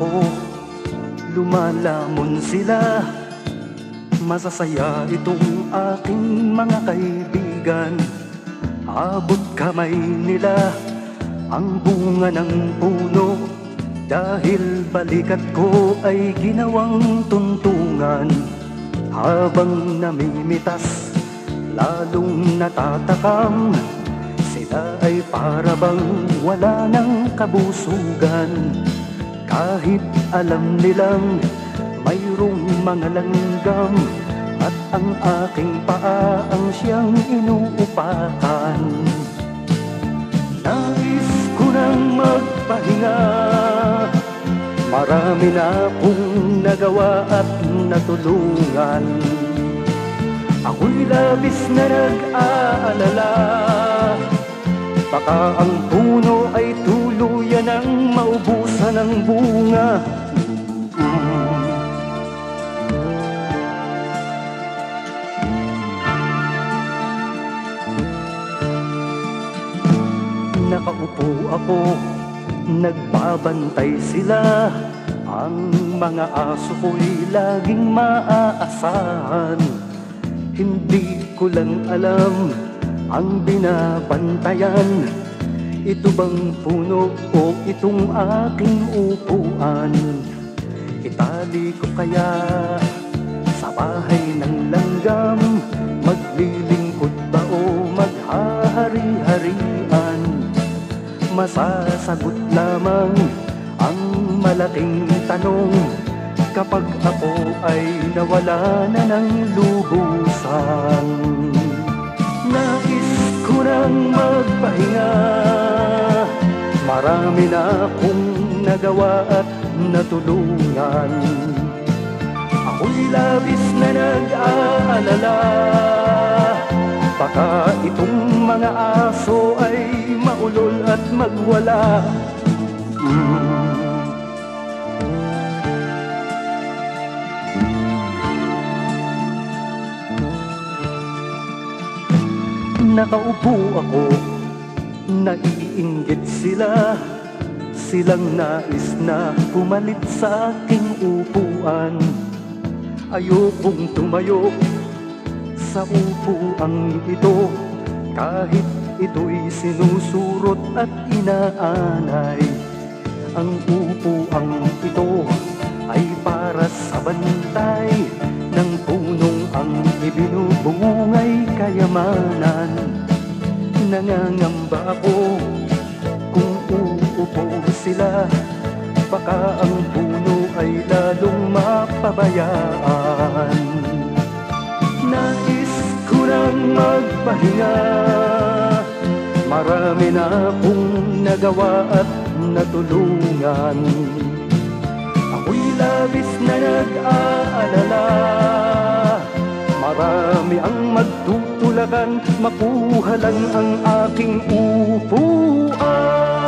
ako, lumalamon sila. Masasaya itong aking mga kaibigan. Abot kamay nila ang bunga ng puno, dahil balikat ko ay ginawang tuntungan. Habang namimitas, lalong natatakam, sila ay para bang wala ng kabusugan. Kahit alam nilang mayroong mga langgam, at ang aking paa ang siyang inuupakan. Nais ko nang magpahinga, marami na akong nagawa at natulungan. Ako'y labis na nag-aalala, baka ang puno ay tuluyan ng maubusan ng bunga. Nakaupo ako, nagbabantay sila. Ang mga aso ko'y laging maaasahan. Hindi ko lang alam ang binabantayan. Ito bang puno o itong aking upuan? Itali ko kaya sa bahay ng langgam? Maglilingkod ba o maghahari-harian? Masasagot lamang ang malaking tanong kapag ako ay nawala na ng lubusan. Nais ko nang magpahinga, marami na akong nagawa at natulungan. Ako'y labis na nag-aalala, baka itong mga aso ay maulol at magwala. Nakaupo ako, naiinggit sila. Silang nais na pumalit sa aking upuan. Ayokong tumayo sa upuang ito, kahit ito'y sinusurot at inaanay. Ang upuang ito ay para sa bantay ng punong ang ibinubungay kayamanan. Nangangamba ako kung uupo sila, baka ang puno ay lalong mapabayaan. Nais ko nang magpahinga, marami na akong nagawa at natulungan. Ako'y labis na nag-aalala, marami ang magtutulakan, makuha lang ang aking upuan.